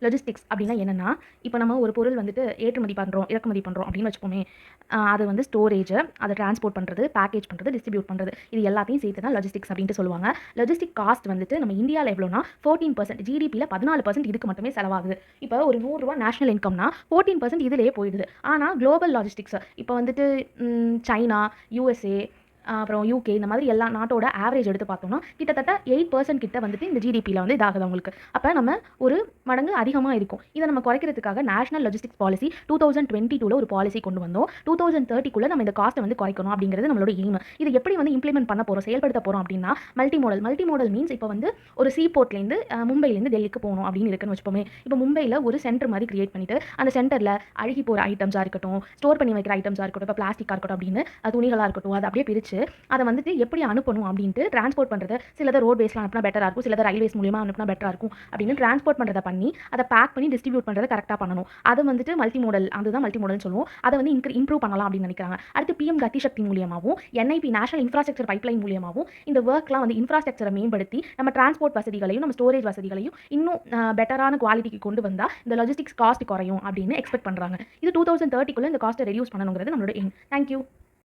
Logistics அப்படின்னா என்னன்னா, இப்போ நம்ம ஒரு பொருள் வந்துட்டு ஏற்றுமதி பண்ணுறோம், இறக்குமதி பண்ணுறோம் அப்படின்னு வச்சுப்போமே, அது வந்து ஸ்டோரேஜ், அதை டிரான்ஸ்போர்ட் பண்ணுறது, பேக்கேஜ் பண்ணுறது, டிஸ்ட்ரிபியூட் பண்ணுறது, இது எல்லாத்தையும் சேர்த்து தான் லாஜிஸ்டிக்ஸ் அப்படின்ட்டு சொல்லுவாங்க. லாஜிஸ்டிக் காஸ்ட் வந்துட்டு நம்ம இந்தியாவில் எவ்வளோனா 14%, ஜிடிபியில் 14% இதுக்கு மட்டுமே செலவாகுது. இப்போ ஒரு ரூ. 100 நேஷனல் இன்கம்னா 14% இதிலேயே போயிடுது. ஆனால் குளோபல் லாஜிஸ்டிக்ஸ் இப்போ வந்துட்டு சைனா, யூஎஸ்ஏ, அப்புறம் யூகே, இந்த மாதிரி எல்லா நாட்டோட ஆவரேஜ் எடுத்து பார்த்தோம்னா கிட்டத்தட்ட 8% கிட்ட வந்துட்டு இந்த ஜிடிபியில் வந்து இதாகுது அவங்களுக்கு. அப்போ நம்ம ஒரு மடங்கு அதிகமாக இருக்கும். இதை நம்ம குறைக்கிறதுக்காக நேஷனல் லாஜிஸ்டிக்ஸ் பாலிசி 2022 ஒரு பாலிசி கொண்டு வந்தோம். 2030 நம்ம இந்த காஸ்ட்டை வந்து குறைக்கணும் அப்படிங்கிறது நம்மளோட எய்ம். இது எப்படி வந்து இம்ப்ளிமெண்ட் பண்ண போகிறோம், செயல்படுத்த போகிறோம் அப்படின்னா மல்டி மோடல் மீன்ஸ் இப்போ வந்து ஒரு சீ போர்ட்லேருந்து மும்பைலேருந்து டெல்லிக்கு போகணும் அப்படின்னு இருக்குன்னு வச்சுப்போமே. இப்போ மும்பையில் ஒரு சென்டர் மாதிரி கிரியேட் பண்ணிட்டு அந்த சென்டரில் அழுகி போகிற ஐட்டம்ஸாக இருக்கட்டும், ஸ்டோர் பண்ணி வைக்கிற ஐட்டம்ஸாக இருக்கட்டும், இப்போ பிளாஸ்டிக்காக இருக்கட்டும் அப்படின்னு துணிகளாக இருக்கட்டும், அதை அப்படியே பிரித்து அதை வந்துட்டு எப்படி அனுப்பணும் அப்படின்ட்டு டிரான்ஸ்போர்ட் பண்ணுறது, சிலதை ரோட் பேஸ்லாம் அனுப்பினா பெட்டராக இருக்கும், சிலதை ரயில்வேஸ் மூலியமாக அனுப்பினா பெட்டராக இருக்கும் அப்படின்னு டிரான்ஸ்போர்ட் பண்ணுறதை பண்ணி அதை பேக் பண்ணி டிஸ்ட்ரிபியூட் பண்ணுறதை கரெக்டாக பண்ணணும். அது வந்துட்டு அதுதான் மல்டி மோடல்னு சொல்லுவோம். அதை வந்து இம்ப்ரூவ் பண்ணலாம் அப்படின்னு நினைக்கிறாங்க. அடுத்து பிஎம் கதி சக்தி மூலியமாகவும் என்ஐபி நேஷனல் இன்ஃப்ராஸ்ட்ரக்சர் பைப்லைன் மூலியமாகவும் இந்த ஒர்க்லாம் வந்து இன்ஃப்ராஸ்ட்ரக்சரை மேம்படுத்தி நம்ம டிரான்ஸ்போர்ட் வசதிகளையும் நம்ம ஸ்டோரேஜ் வசதிகளையும் இன்னும் பெட்டரான குவாலிட்டிக்கு கொண்டு வந்தால் இந்த லாஜிஸ்டிக்ஸ் காஸ்ட் குறையும் அப்படின்னு எக்ஸ்பெக்ட் பண்ணுறாங்க. இது 2030 இந்த காஸ்ட்டை ரெடியூஸ் பண்ணணுங்கிறது நம்மளோட எய்ம். தேங்க்யூ.